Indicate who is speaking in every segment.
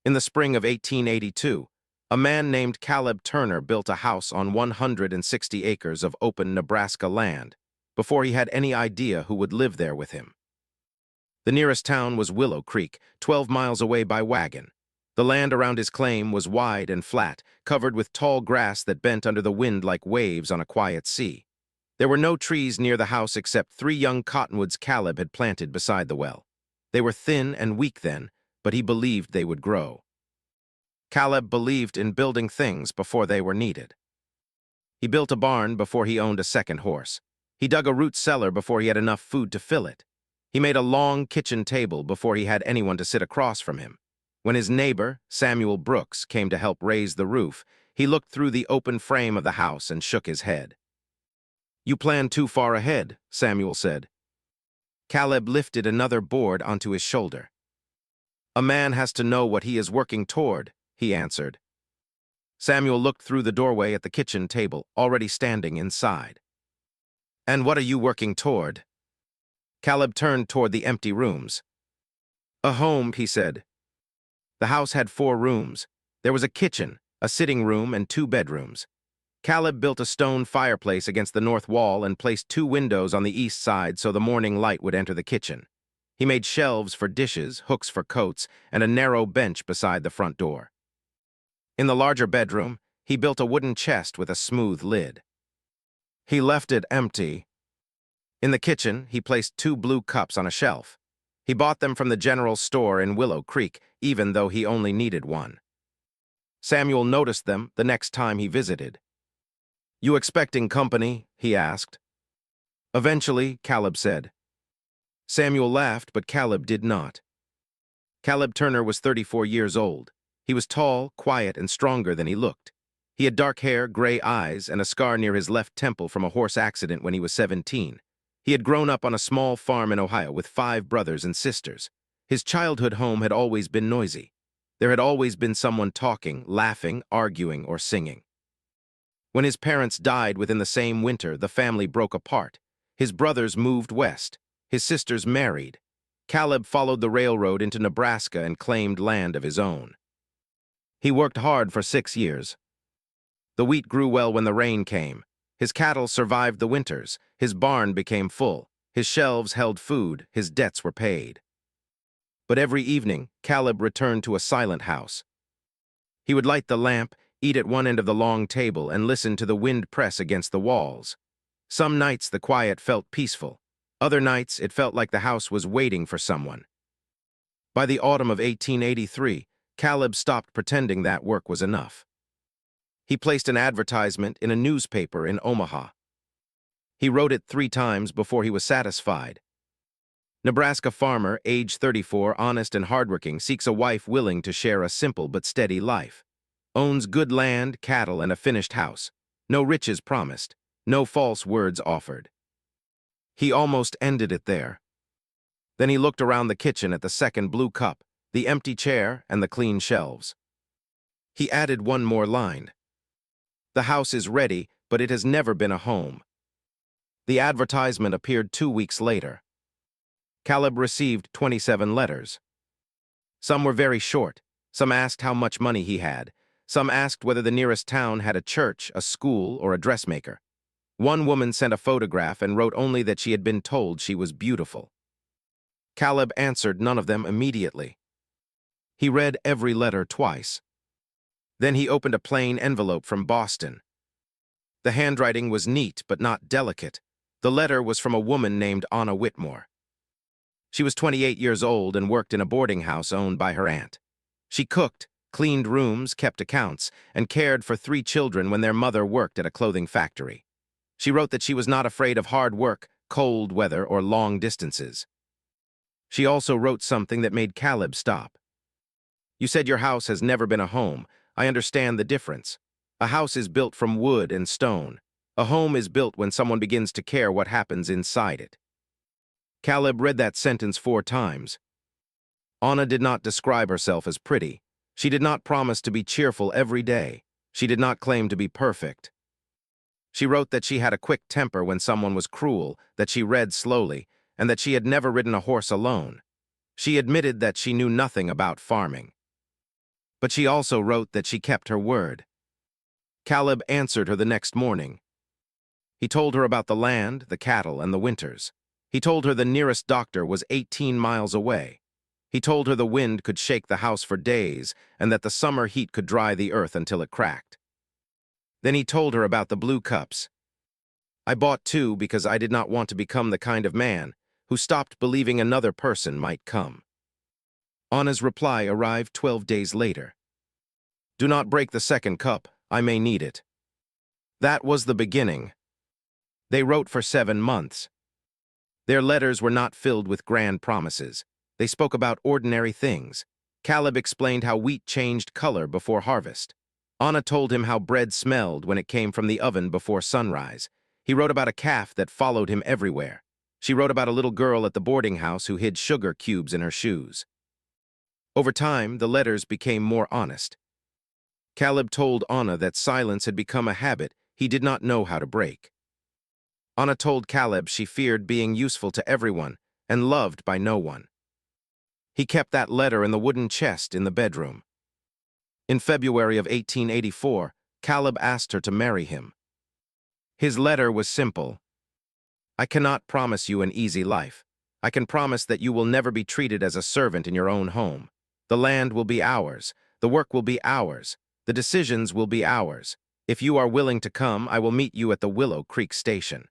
Speaker 1: In the spring of 1882, a man named Caleb Turner built a house on 160 acres of open Nebraska land before he had any idea who would live there with him. The nearest town was Willow Creek, 12 miles away by wagon. The land around his claim was wide and flat, covered with tall grass that bent under the wind like waves on a quiet sea. There were no trees near the house except 3 young cottonwoods Caleb had planted beside the well. They were thin and weak then, but he believed they would grow. Caleb believed in building things before they were needed. He built a barn before he owned a second horse. He dug a root cellar before he had enough food to fill it. He made a long kitchen table before he had anyone to sit across from him. When his neighbor, Samuel Brooks, came to help raise the roof, he looked through the open frame of the house and shook his head. "You plan too far ahead," Samuel said. Caleb lifted another board onto his shoulder. "A man has to know what he is working toward," he answered. Samuel looked through the doorway at the kitchen table, already standing inside. "And what are you working toward?" Caleb turned toward the empty rooms. "A home," he said. The house had 4 rooms. There was a kitchen, a sitting room, and 2 bedrooms. Caleb built a stone fireplace against the north wall and placed 2 windows on the east side so the morning light would enter the kitchen. He made shelves for dishes, hooks for coats, and a narrow bench beside the front door. In the larger bedroom, he built a wooden chest with a smooth lid. He left it empty. In the kitchen, he placed 2 blue cups on a shelf. He bought them from the general store in Willow Creek, even though he only needed one. Samuel noticed them the next time he visited. "You expecting company?" he asked. "Eventually," Caleb said. Samuel laughed, but Caleb did not. Caleb Turner was 34 years old. He was tall, quiet, and stronger than he looked. He had dark hair, gray eyes, and a scar near his left temple from a horse accident when he was 17. He had grown up on a small farm in Ohio with 5 brothers and sisters. His childhood home had always been noisy. There had always been someone talking, laughing, arguing, or singing. When his parents died within the same winter, the family broke apart. His brothers moved west. His sisters married. Caleb followed the railroad into Nebraska and claimed land of his own. He worked hard for 6 years. The wheat grew well when the rain came. His cattle survived the winters. His barn became full. His shelves held food. His debts were paid. But every evening, Caleb returned to a silent house. He would light the lamp, eat at one end of the long table, and listen to the wind press against the walls. Some nights the quiet felt peaceful. Other nights it felt like the house was waiting for someone. By the autumn of 1883, Caleb stopped pretending that work was enough. He placed an advertisement in a newspaper in Omaha. He wrote it 3 times before he was satisfied. Nebraska farmer, age 34, honest and hardworking, seeks a wife willing to share a simple but steady life. Owns good land, cattle, and a finished house. No riches promised. No false words offered. He almost ended it there. Then he looked around the kitchen at the second blue cup, the empty chair, and the clean shelves. He added one more line. "The house is ready, but it has never been a home." The advertisement appeared 2 weeks later. Caleb received 27 letters. Some were very short. Some asked how much money he had. Some asked whether the nearest town had a church, a school, or a dressmaker. One woman sent a photograph and wrote only that she had been told she was beautiful. Caleb answered none of them immediately. He read every letter twice. Then he opened a plain envelope from Boston. The handwriting was neat but not delicate. The letter was from a woman named Anna Whitmore. She was 28 years old and worked in a boarding house owned by her aunt. She cooked, cleaned rooms, kept accounts, and cared for 3 children when their mother worked at a clothing factory. She wrote that she was not afraid of hard work, cold weather, or long distances. She also wrote something that made Caleb stop. "You said your house has never been a home. I understand the difference. A house is built from wood and stone. A home is built when someone begins to care what happens inside it." Caleb read that sentence 4 times. Anna did not describe herself as pretty. She did not promise to be cheerful every day. She did not claim to be perfect. She wrote that she had a quick temper when someone was cruel, that she read slowly, and that she had never ridden a horse alone. She admitted that she knew nothing about farming. but she also wrote that she kept her word. Caleb answered her the next morning. He told her about the land, the cattle, and the winters. He told her the nearest doctor was 18 miles away. He told her the wind could shake the house for days and that the summer heat could dry the earth until it cracked. Then he told her about the blue cups. I bought 2 because I did not want to become the kind of man who stopped believing another person might come. Anna's reply arrived 12 days later. Do not break the second cup, I may need it. That was the beginning. They wrote for 7 months. Their letters were not filled with grand promises. They spoke about ordinary things. Caleb explained how wheat changed color before harvest. Anna told him how bread smelled when it came from the oven before sunrise. He wrote about a calf that followed him everywhere. She wrote about a little girl at the boarding house who hid sugar cubes in her shoes. Over time, the letters became more honest. Caleb told Anna that silence had become a habit he did not know how to break. Anna told Caleb she feared being useful to everyone and loved by no one. He kept that letter in the wooden chest in the bedroom. In February of 1884, Caleb asked her to marry him. His letter was simple. I cannot promise you an easy life. I can promise that you will never be treated as a servant in your own home. The land will be ours. The work will be ours. The decisions will be ours. If you are willing to come, I will meet you at the Willow Creek station.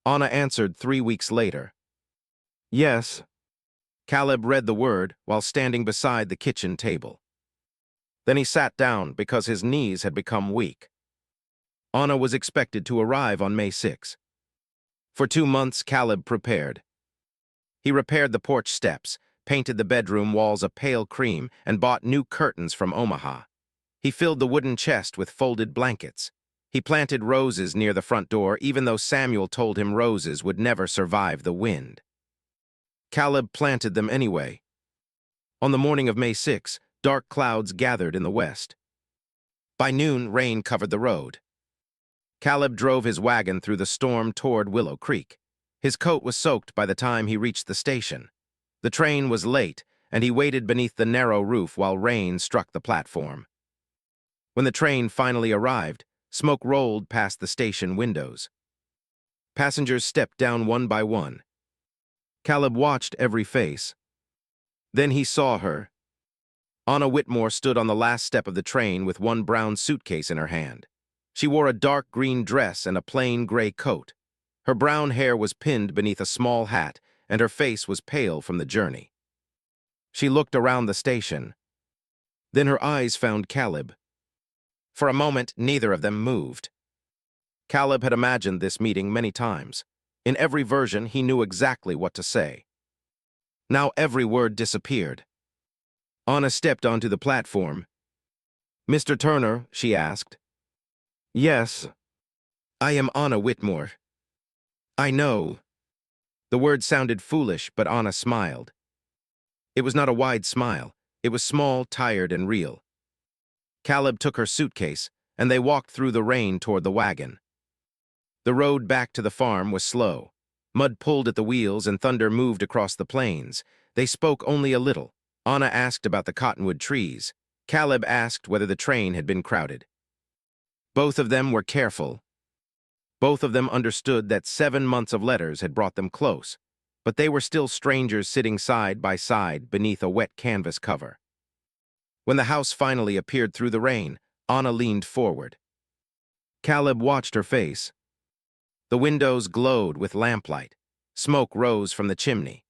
Speaker 1: Anna answered 3 weeks later. Yes. Caleb read the word while standing beside the kitchen table. Then he sat down because his knees had become weak. Anna was expected to arrive on May 6. For 2 months, Caleb prepared. He repaired the porch steps, painted the bedroom walls a pale cream, and bought new curtains from Omaha. He filled the wooden chest with folded blankets. He planted roses near the front door, even though Samuel told him roses would never survive the wind. Caleb planted them anyway. On the morning of May 6, dark clouds gathered in the west. By noon, rain covered the road. Caleb drove his wagon through the storm toward Willow Creek. His coat was soaked by the time he reached the station. The train was late, and he waited beneath the narrow roof while rain struck the platform. When the train finally arrived, smoke rolled past the station windows. Passengers stepped down one by one. Caleb watched every face. Then he saw her. Anna Whitmore stood on the last step of the train with one brown suitcase in her hand. She wore a dark green dress and a plain gray coat. Her brown hair was pinned beneath a small hat, and her face was pale from the journey. She looked around the station. Then her eyes found Caleb. For a moment, neither of them moved. Caleb had imagined this meeting many times. In every version, he knew exactly what to say. Now every word disappeared. Anna stepped onto the platform. Mr. Turner, she asked. Yes. I am Anna Whitmore. I know. The word sounded foolish, but Anna smiled. It was not a wide smile. It was small, tired, and real. Caleb took her suitcase, and they walked through the rain toward the wagon. The road back to the farm was slow. Mud pulled at the wheels and thunder moved across the plains. They spoke only a little. Anna asked about the cottonwood trees. Caleb asked whether the train had been crowded. Both of them were careful. Both of them understood that 7 months of letters had brought them close, but they were still strangers sitting side by side beneath a wet canvas cover. When the house finally appeared through the rain, Anna leaned forward. Caleb watched her face. The windows glowed with lamplight. Smoke rose from the chimney.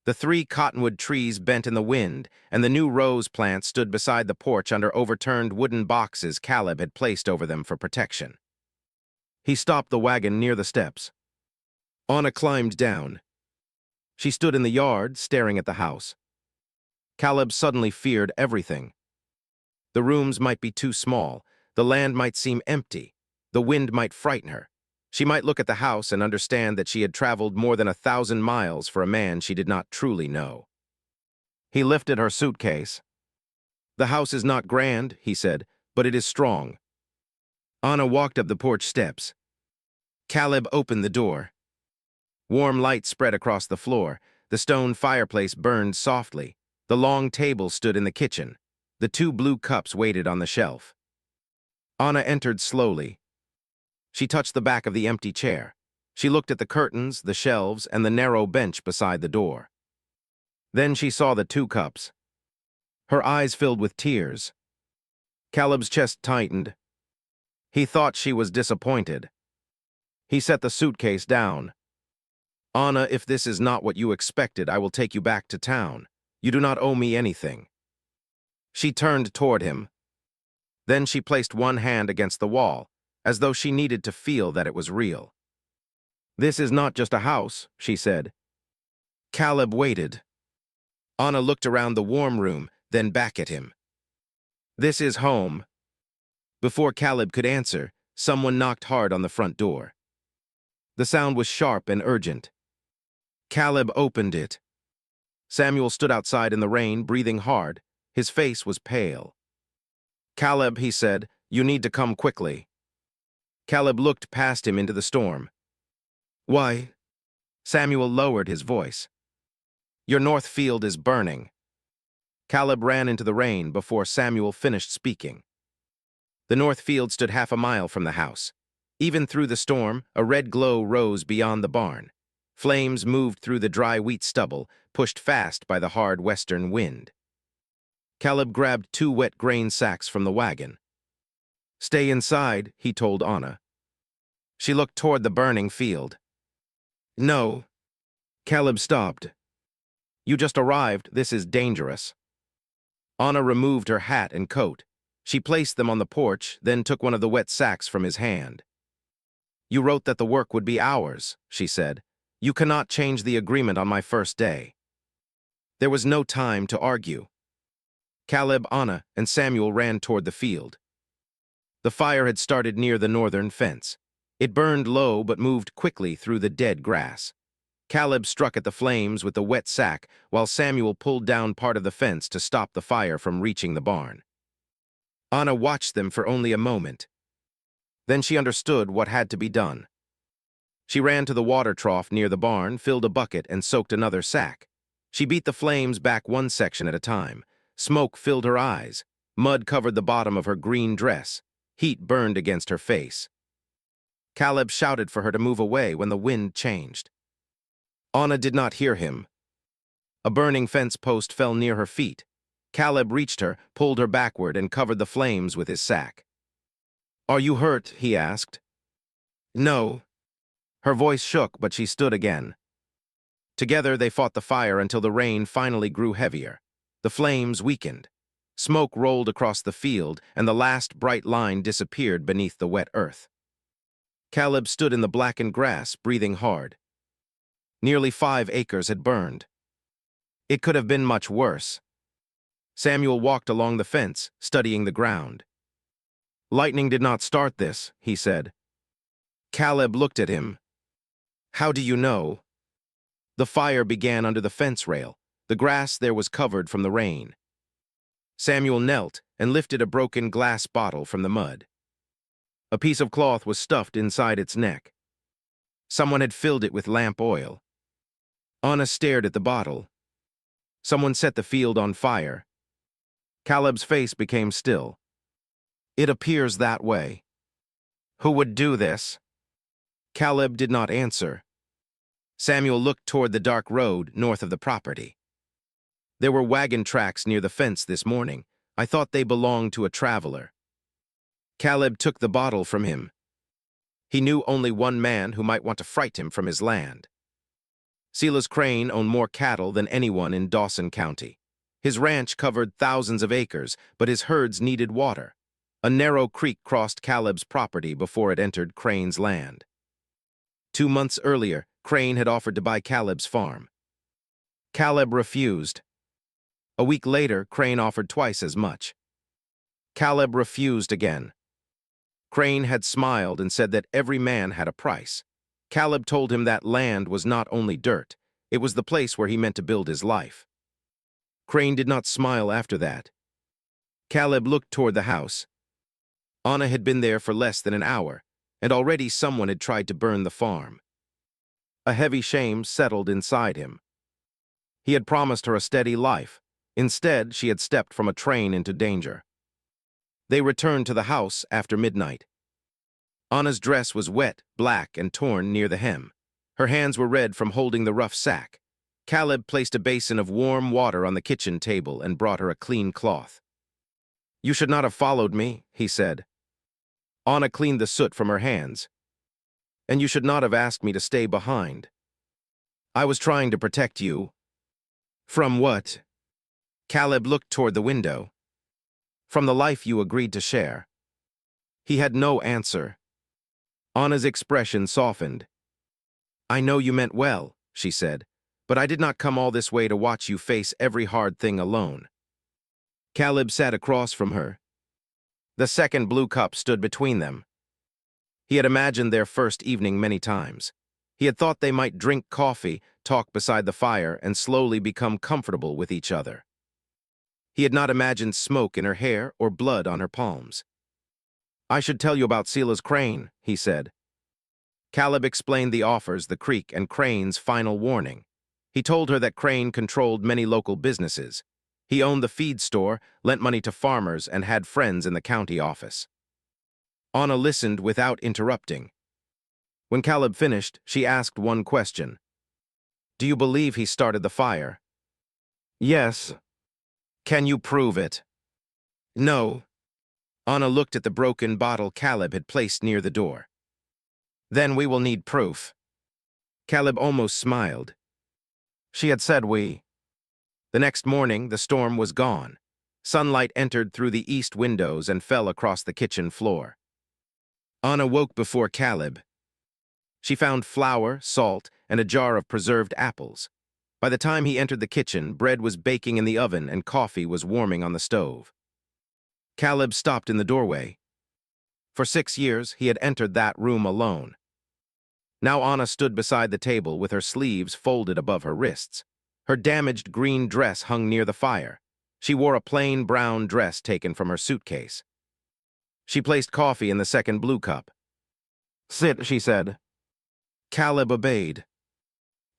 Speaker 1: The 3 cottonwood trees bent in the wind, and the new rose plants stood beside the porch under overturned wooden boxes Caleb had placed over them for protection. He stopped the wagon near the steps. Anna climbed down. She stood in the yard, staring at the house. Caleb suddenly feared everything. The rooms might be too small. The land might seem empty. The wind might frighten her. She might look at the house and understand that she had traveled more than 1,000 miles for a man she did not truly know. He lifted her suitcase. The house is not grand, he said, but it is strong. Anna walked up the porch steps. Caleb opened the door. Warm light spread across the floor. The stone fireplace burned softly. The long table stood in the kitchen. The 2 blue cups waited on the shelf. Anna entered slowly. She touched the back of the empty chair. She looked at the curtains, the shelves, and the narrow bench beside the door. Then she saw the 2 cups. Her eyes filled with tears. Caleb's chest tightened. He thought she was disappointed. He set the suitcase down. "Anna, if this is not what you expected, I will take you back to town. You do not owe me anything." She turned toward him. Then she placed one hand against the wall, as though she needed to feel that it was real. "This is not just a house," she said. Caleb waited. Anna looked around the warm room, then back at him. "This is home." Before Caleb could answer, someone knocked hard on the front door. The sound was sharp and urgent. Caleb opened it. Samuel stood outside in the rain, breathing hard. His face was pale. "Caleb," he said, "you need to come quickly." Caleb looked past him into the storm. "Why?" Samuel lowered his voice. "Your north field is burning." Caleb ran into the rain before Samuel finished speaking. The north field stood half a mile from the house. Even through the storm, a red glow rose beyond the barn. Flames moved through the dry wheat stubble, pushed fast by the hard western wind. Caleb grabbed 2 wet grain sacks from the wagon. "Stay inside," he told Anna. She looked toward the burning field. "No." Caleb stopped. "You just arrived. This is dangerous." Anna removed her hat and coat. She placed them on the porch, then took one of the wet sacks from his hand. "You wrote that the work would be ours," she said. "You cannot change the agreement on my first day." There was no time to argue. Caleb, Anna, and Samuel ran toward the field. The fire had started near the northern fence. It burned low but moved quickly through the dead grass. Caleb struck at the flames with the wet sack, while Samuel pulled down part of the fence to stop the fire from reaching the barn. Anna watched them for only a moment. Then she understood what had to be done. She ran to the water trough near the barn, filled a bucket, and soaked another sack. She beat the flames back one section at a time. Smoke filled her eyes. Mud covered the bottom of her green dress. Heat burned against her face. Caleb shouted for her to move away when the wind changed. Anna did not hear him. A burning fence post fell near her feet. Caleb reached her, pulled her backward, and covered the flames with his sack. "Are you hurt?" he asked. "No." Her voice shook, but she stood again. Together they fought the fire until the rain finally grew heavier. The flames weakened. Smoke rolled across the field, and the last bright line disappeared beneath the wet earth. Caleb stood in the blackened grass, breathing hard. Nearly 5 acres had burned. It could have been much worse. Samuel walked along the fence, studying the ground. "Lightning did not start this," he said. Caleb looked at him. "How do you know?" The fire began under the fence rail. The grass there was covered from the rain. Samuel knelt and lifted a broken glass bottle from the mud. A piece of cloth was stuffed inside its neck. Someone had filled it with lamp oil. Anna stared at the bottle. Someone set the field on fire. Caleb's face became still. "It appears that way." "Who would do this?" Caleb did not answer. Samuel looked toward the dark road north of the property. "There were wagon tracks near the fence this morning. I thought they belonged to a traveler." Caleb took the bottle from him. He knew only one man who might want to fright him from his land. Silas Crane owned more cattle than anyone in Dawson County. His ranch covered thousands of acres, but his herds needed water. A narrow creek crossed Caleb's property before it entered Crane's land. 2 months earlier, Crane had offered to buy Caleb's farm. Caleb refused. A week later, Crane offered twice as much. Caleb refused again. Crane had smiled and said that every man had a price. Caleb told him that land was not only dirt, it was the place where he meant to build his life. Crane did not smile after that. Caleb looked toward the house. Anna had been there for less than an hour, and already someone had tried to burn the farm. A heavy shame settled inside him. He had promised her a steady life. Instead, she had stepped from a train into danger. They returned to the house after midnight. Anna's dress was wet, black, and torn near the hem. Her hands were red from holding the rough sack. Caleb placed a basin of warm water on the kitchen table and brought her a clean cloth. "You should not have followed me," he said. Anna cleaned the soot from her hands. "And you should not have asked me to stay behind. I was trying to protect you." "From what?" Caleb looked toward the window. "From the life you agreed to share." He had no answer. Anna's expression softened. "I know you meant well," she said, "but I did not come all this way to watch you face every hard thing alone." Caleb sat across from her. The second blue cup stood between them. He had imagined their first evening many times. He had thought they might drink coffee, talk beside the fire, and slowly become comfortable with each other. He had not imagined smoke in her hair or blood on her palms. "I should tell you about Sela's crane," he said. Caleb explained the offers, the creek, and Crane's final warning. He told her that Crane controlled many local businesses. He owned the feed store, lent money to farmers, and had friends in the county office. Anna listened without interrupting. When Caleb finished, she asked one question. "Do you believe he started the fire?" "Yes." "Can you prove it?" "No." Anna looked at the broken bottle Caleb had placed near the door. "Then we will need proof." Caleb almost smiled. She had said we. The next morning, the storm was gone. Sunlight entered through the east windows and fell across the kitchen floor. Anna woke before Caleb. She found flour, salt, and a jar of preserved apples. By the time he entered the kitchen, bread was baking in the oven and coffee was warming on the stove. Caleb stopped in the doorway. For 6 years, he had entered that room alone. Now Anna stood beside the table with her sleeves folded above her wrists. Her damaged green dress hung near the fire. She wore a plain brown dress taken from her suitcase. She placed coffee in the second blue cup. "Sit," she said. Caleb obeyed.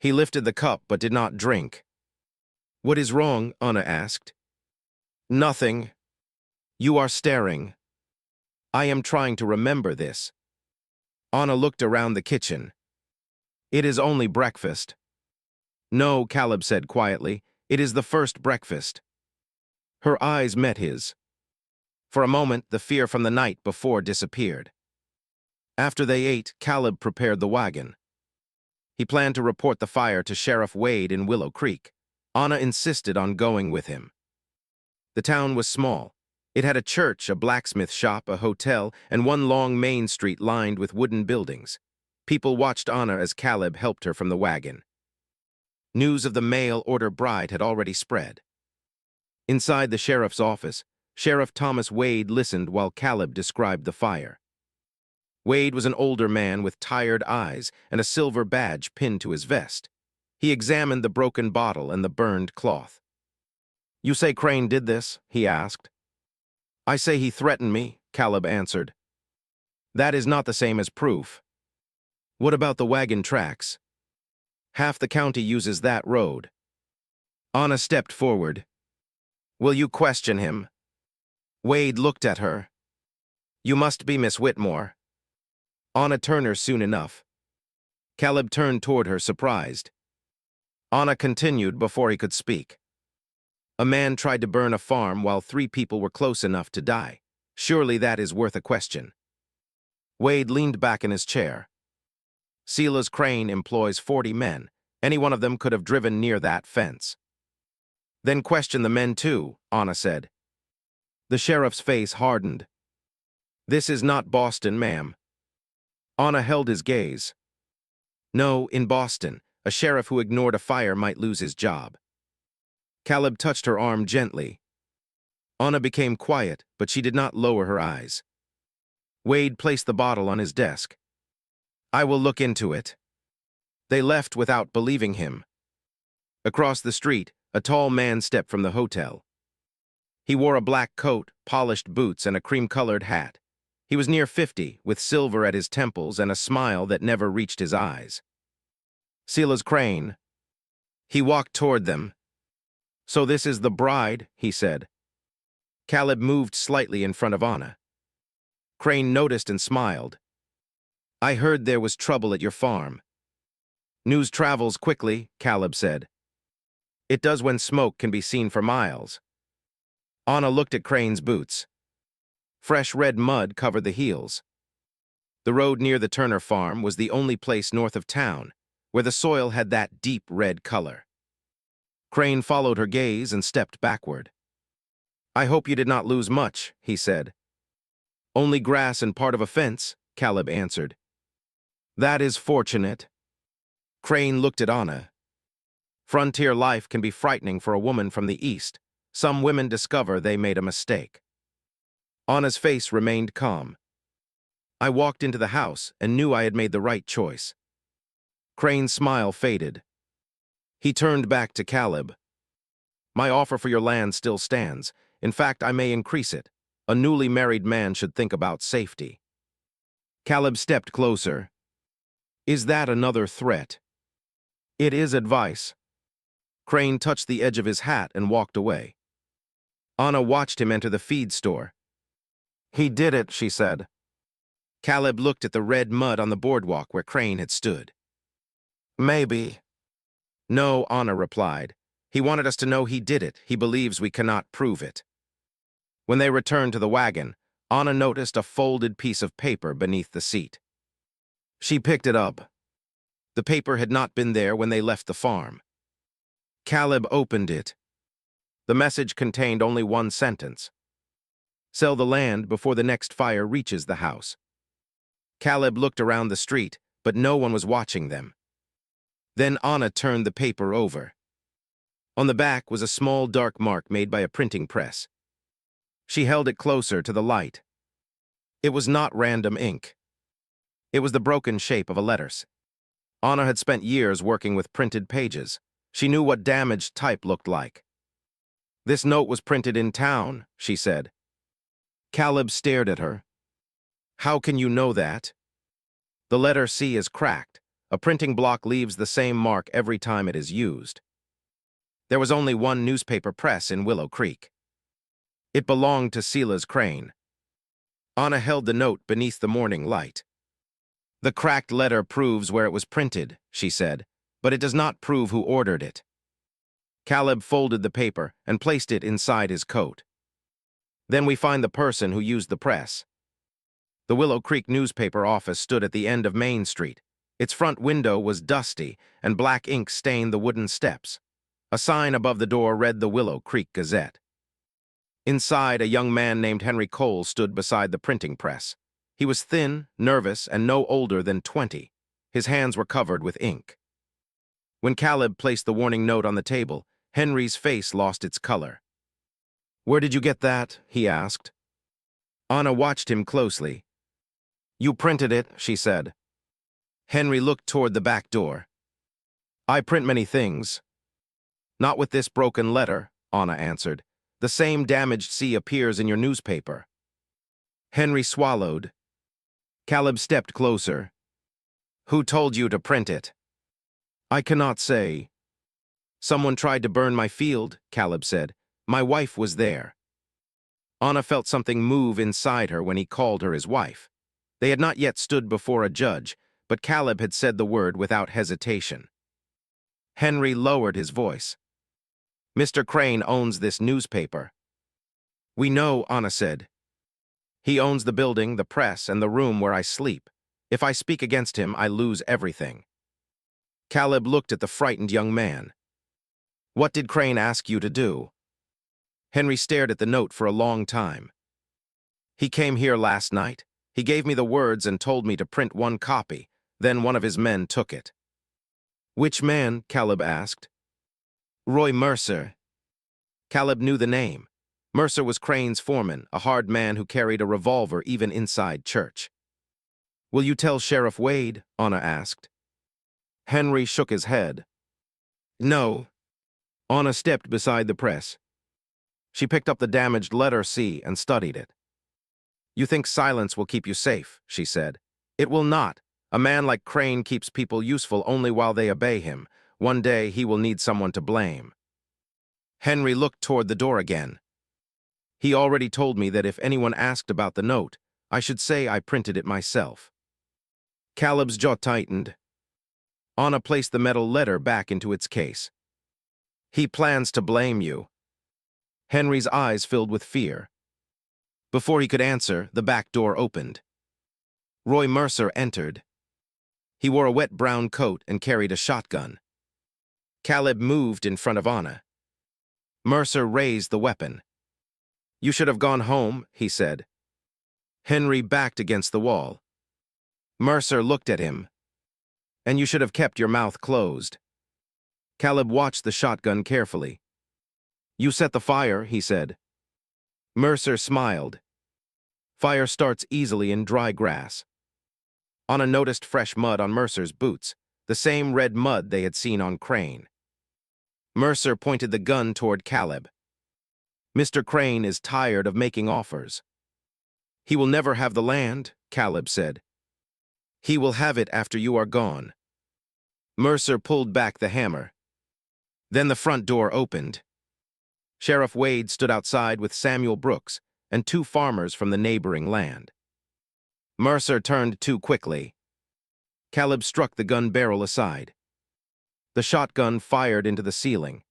Speaker 1: He lifted the cup but did not drink. "What is wrong?" Anna asked. "Nothing. You are staring." "I am trying to remember this." Anna looked around the kitchen. "It is only breakfast." "No," Caleb said quietly. "It is the first breakfast." Her eyes met his. For a moment, the fear from the night before disappeared. After they ate, Caleb prepared the wagon. He planned to report the fire to Sheriff Wade in Willow Creek. Anna insisted on going with him. The town was small. It had a church, a blacksmith shop, a hotel, and one long main street lined with wooden buildings. People watched Anna as Caleb helped her from the wagon. News of the mail-order bride had already spread. Inside the sheriff's office, Sheriff Thomas Wade listened while Caleb described the fire. Wade was an older man with tired eyes and a silver badge pinned to his vest. He examined the broken bottle and the burned cloth. "You say Crane did this?" he asked. "I say he threatened me," Caleb answered. "That is not the same as proof." "What about the wagon tracks?" "Half the county uses that road." Anna stepped forward. "Will you question him?" Wade looked at her. "You must be Miss Whitmore." Anna Turner soon enough. Caleb turned toward her, surprised. Anna continued before he could speak. "A man tried to burn a farm while 3 people were close enough to die. Surely that is worth a question." Wade leaned back in his chair. "Sela's crane employs 40 men. Any one of them could have driven near that fence." "Then question the men too," Anna said. The sheriff's face hardened. "This is not Boston, ma'am." Anna held his gaze. "No, in Boston, a sheriff who ignored a fire might lose his job." Caleb touched her arm gently. Anna became quiet, but she did not lower her eyes. Wade placed the bottle on his desk. "I will look into it." They left without believing him. Across the street, a tall man stepped from the hotel. He wore a black coat, polished boots, and a cream-colored hat. He was near 50, with silver at his temples and a smile that never reached his eyes. "Sela's crane." He walked toward them. "So this is the bride," he said. Caleb moved slightly in front of Anna. Crane noticed and smiled. "I heard there was trouble at your farm." "News travels quickly," Caleb said. "It does when smoke can be seen for miles." Anna looked at Crane's boots. Fresh red mud covered the heels. The road near the Turner farm was the only place north of town where the soil had that deep red color. Crane followed her gaze and stepped backward. "I hope you did not lose much," he said. "Only grass and part of a fence," Caleb answered. "That is fortunate." Crane looked at Anna. Frontier life can be frightening for a woman from the East. Some women discover they made a mistake. Anna's face remained calm. "I walked into the house and knew I had made the right choice." Crane's smile faded. He turned back to Caleb. "My offer for your land still stands. In fact, I may increase it. A newly married man should think about safety." Caleb stepped closer. "Is that another threat?" "It is advice." Crane touched the edge of his hat and walked away. Anna watched him enter the feed store. "He did it," she said. Caleb looked at the red mud on the boardwalk where Crane had stood. "Maybe." "No," Anna replied. "He wanted us to know he did it. He believes we cannot prove it." When they returned to the wagon, Anna noticed a folded piece of paper beneath the seat. She picked it up. The paper had not been there when they left the farm. Caleb opened it. The message contained only one sentence: "Sell the land before the next fire reaches the house." Caleb looked around the street, but no one was watching them. Then Anna turned the paper over. On the back was a small dark mark made by a printing press. She held it closer to the light. It was not random ink. It was the broken shape of a letter. Anna had spent years working with printed pages. She knew what damaged type looked like. "This note was printed in town," she said. Caleb stared at her. "How can you know that?" "The letter C is cracked. A printing block leaves the same mark every time it is used." There was only one newspaper press in Willow Creek. It belonged to Silas Crane. Anna held the note beneath the morning light. "The cracked letter proves where it was printed," she said, "but it does not prove who ordered it." Caleb folded the paper and placed it inside his coat. "Then we find the person who used the press." The Willow Creek newspaper office stood at the end of Main Street. Its front window was dusty, and black ink stained the wooden steps. A sign above the door read the Willow Creek Gazette. Inside, a young man named Henry Cole stood beside the printing press. He was thin, nervous, and no older than 20. His hands were covered with ink. When Caleb placed the warning note on the table, Henry's face lost its color. "Where did you get that?" he asked. Anna watched him closely. "You printed it," she said. Henry looked toward the back door. "I print many things." "Not with this broken letter," Anna answered. "The same damaged C appears in your newspaper." Henry swallowed. Caleb stepped closer. "Who told you to print it?" "I cannot say." "Someone tried to burn my field," Caleb said. "My wife was there." Anna felt something move inside her when he called her his wife. They had not yet stood before a judge, but Caleb had said the word without hesitation. Henry lowered his voice. "Mr. Crane owns this newspaper." "We know," Anna said. "He owns the building, the press, and the room where I sleep. If I speak against him, I lose everything." Caleb looked at the frightened young man. "What did Crane ask you to do?" Henry stared at the note for a long time. "He came here last night. He gave me the words and told me to print one copy. Then one of his men took it." "Which man?" Caleb asked. "Roy Mercer." Caleb knew the name. Mercer was Crane's foreman, a hard man who carried a revolver even inside church. "Will you tell Sheriff Wade?" Anna asked. Henry shook his head. "No." Anna stepped beside the press. She picked up the damaged letter C and studied it. "You think silence will keep you safe," she said. "It will not. A man like Crane keeps people useful only while they obey him. One day he will need someone to blame." Henry looked toward the door again. He already told me that if anyone asked about the note, I should say I printed it myself. Caleb's jaw tightened. Anna placed the metal letter back into its case. He plans to blame you. Henry's eyes filled with fear. Before he could answer, the back door opened. Roy Mercer entered. He wore a wet brown coat and carried a shotgun. Caleb moved in front of Anna. Mercer raised the weapon. You should have gone home, he said. Henry backed against the wall. Mercer looked at him. And you should have kept your mouth closed. Caleb watched the shotgun carefully. You set the fire, he said. Mercer smiled. Fire starts easily in dry grass. Anna noticed fresh mud on Mercer's boots, the same red mud they had seen on Crane. Mercer pointed the gun toward Caleb. Mr. Crane is tired of making offers. He will never have the land, Caleb said. He will have it after you are gone. Mercer pulled back the hammer. Then the front door opened. Sheriff Wade stood outside with Samuel Brooks and 2 farmers from the neighboring land. Mercer turned too quickly. Caleb struck the gun barrel aside. The shotgun fired into the ceiling.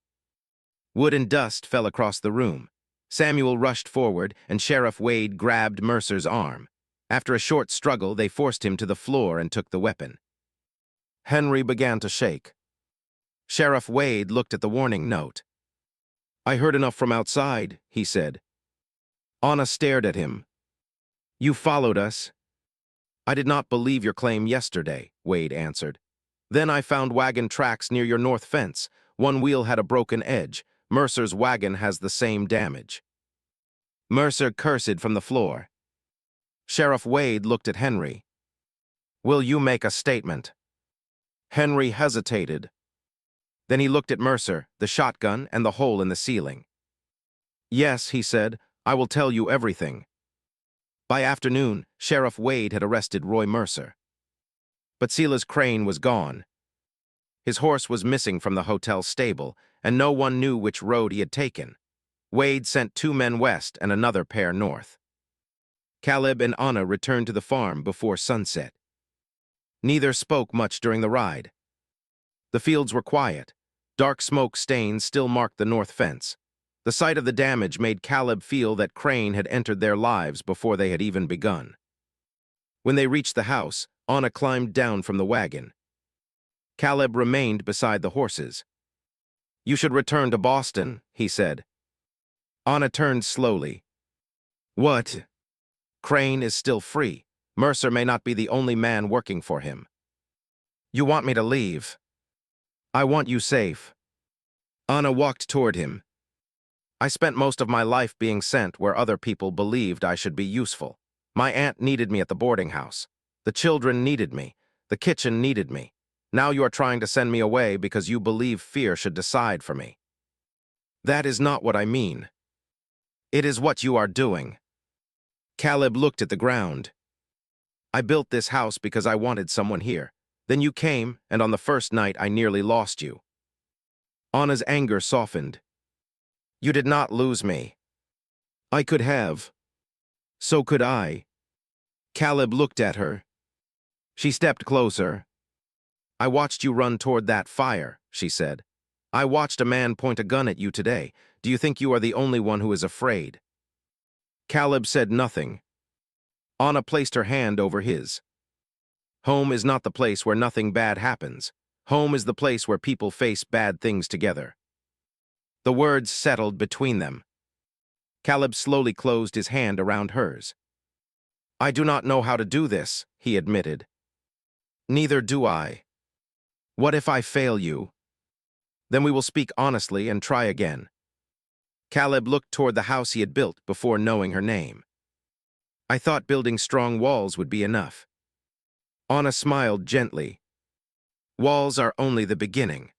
Speaker 1: Wood and dust fell across the room. Samuel rushed forward, and Sheriff Wade grabbed Mercer's arm. After a short struggle, they forced him to the floor and took the weapon. Henry began to shake. Sheriff Wade looked at the warning note. I heard enough from outside, he said. Anna stared at him. You followed us. I did not believe your claim yesterday, Wade answered. Then I found wagon tracks near your north fence. One wheel had a broken edge. Mercer's wagon has the same damage. Mercer cursed from the floor. Sheriff Wade looked at Henry. Will you make a statement? Henry hesitated. Then he looked at Mercer, the shotgun, and the hole in the ceiling. Yes, he said, I will tell you everything. By afternoon, Sheriff Wade had arrested Roy Mercer. But Silas Crane was gone. His horse was missing from the hotel stable, and no one knew which road he had taken. Wade sent 2 men west and another pair north. Caleb and Anna returned to the farm before sunset. Neither spoke much during the ride. The fields were quiet. Dark smoke stains still marked the north fence. The sight of the damage made Caleb feel that Crane had entered their lives before they had even begun. When they reached the house, Anna climbed down from the wagon. Caleb remained beside the horses. You should return to Boston, he said. Anna turned slowly. What? Crane is still free. Mercer may not be the only man working for him. You want me to leave? I want you safe. Anna walked toward him. I spent most of my life being sent where other people believed I should be useful. My aunt needed me at the boarding house. The children needed me. The kitchen needed me. Now you are trying to send me away because you believe fear should decide for me. That is not what I mean. It is what you are doing. Caleb looked at the ground. I built this house because I wanted someone here. Then you came, and on the first night I nearly lost you. Anna's anger softened. You did not lose me. I could have. So could I. Caleb looked at her. She stepped closer. I watched you run toward that fire, she said. I watched a man point a gun at you today. Do you think you are the only one who is afraid? Caleb said nothing. Anna placed her hand over his. Home is not the place where nothing bad happens. Home is the place where people face bad things together. The words settled between them. Caleb slowly closed his hand around hers. I do not know how to do this, he admitted. Neither do I. What if I fail you? Then we will speak honestly and try again. Caleb looked toward the house he had built before knowing her name. I thought building strong walls would be enough. Anna smiled gently. Walls are only the beginning.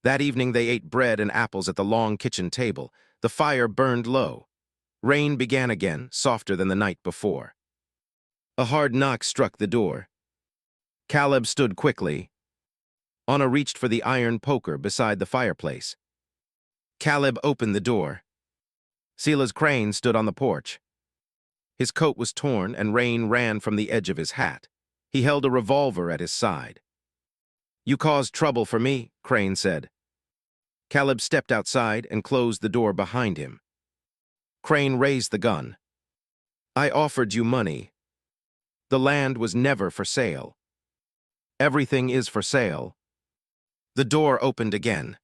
Speaker 1: That evening they ate bread and apples at the long kitchen table. The fire burned low. Rain began again, softer than the night before. A hard knock struck the door. Caleb stood quickly. Anna reached for the iron poker beside the fireplace. Caleb opened the door. Silas Crane stood on the porch. His coat was torn and rain ran from the edge of his hat. He held a revolver at his side. "You caused trouble for me," Crane said. Caleb stepped outside and closed the door behind him. Crane raised the gun. "I offered you money. The land was never for sale. Everything is for sale." The door opened again.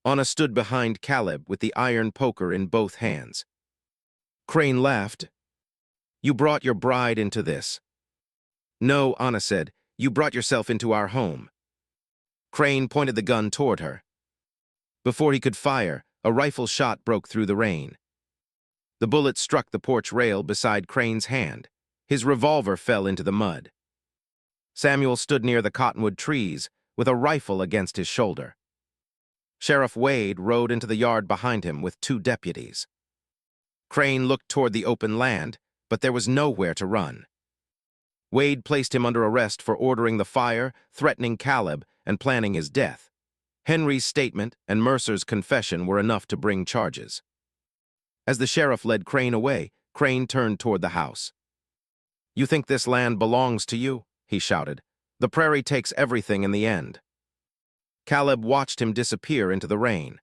Speaker 1: Anna stood behind Caleb with the iron poker in both hands. Crane laughed. "You brought your bride into this." "No," Anna said. "You brought yourself into our home." Crane pointed the gun toward her. Before he could fire, a rifle shot broke through the rain. The bullet struck the porch rail beside Crane's hand. His revolver fell into the mud. Samuel stood near the cottonwood trees with a rifle against his shoulder. Sheriff Wade rode into the yard behind him with 2 deputies. Crane looked toward the open land, but there was nowhere to run. Wade placed him under arrest for ordering the fire, threatening Caleb, and planning his death. Henry's statement and Mercer's confession were enough to bring charges. As the sheriff led Crane away, Crane turned toward the house. "You think this land belongs to you?" he shouted. "The prairie takes everything in the end." Caleb watched him disappear into the rain.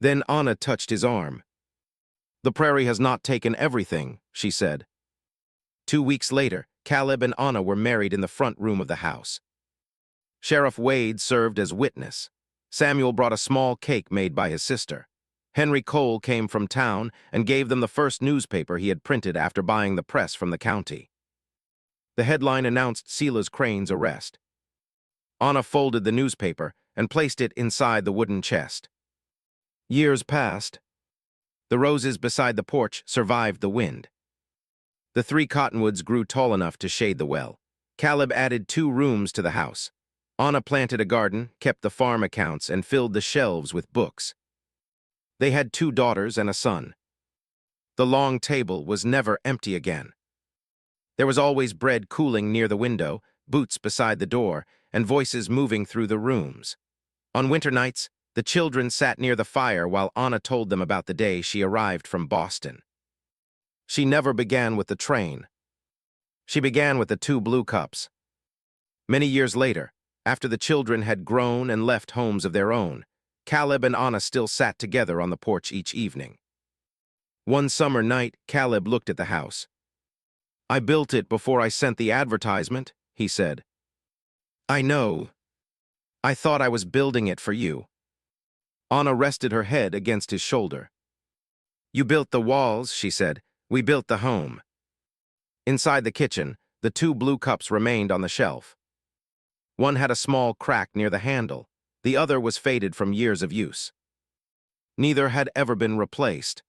Speaker 1: Then Anna touched his arm. "The prairie has not taken everything," she said. 2 weeks later, Caleb and Anna were married in the front room of the house. Sheriff Wade served as witness. Samuel brought a small cake made by his sister. Henry Cole came from town and gave them the first newspaper he had printed after buying the press from the county. The headline announced Silas Crane's arrest. Anna folded the newspaper and placed it inside the wooden chest. Years passed. The roses beside the porch survived the wind. The 3 cottonwoods grew tall enough to shade the well. Caleb added 2 rooms to the house. Anna planted a garden, kept the farm accounts, and filled the shelves with books. They had 2 daughters and a son. The long table was never empty again. There was always bread cooling near the window, boots beside the door, and voices moving through the rooms. On winter nights, the children sat near the fire while Anna told them about the day she arrived from Boston. She never began with the train. She began with the 2 blue cups. Many years later, after the children had grown and left homes of their own, Caleb and Anna still sat together on the porch each evening. One summer night, Caleb looked at the house. "I built it before I sent the advertisement," he said. "I know. I thought I was building it for you." Anna rested her head against his shoulder. "You built the walls," she said. "We built the home." Inside the kitchen, the 2 blue cups remained on the shelf. One had a small crack near the handle. The other was faded from years of use. Neither had ever been replaced.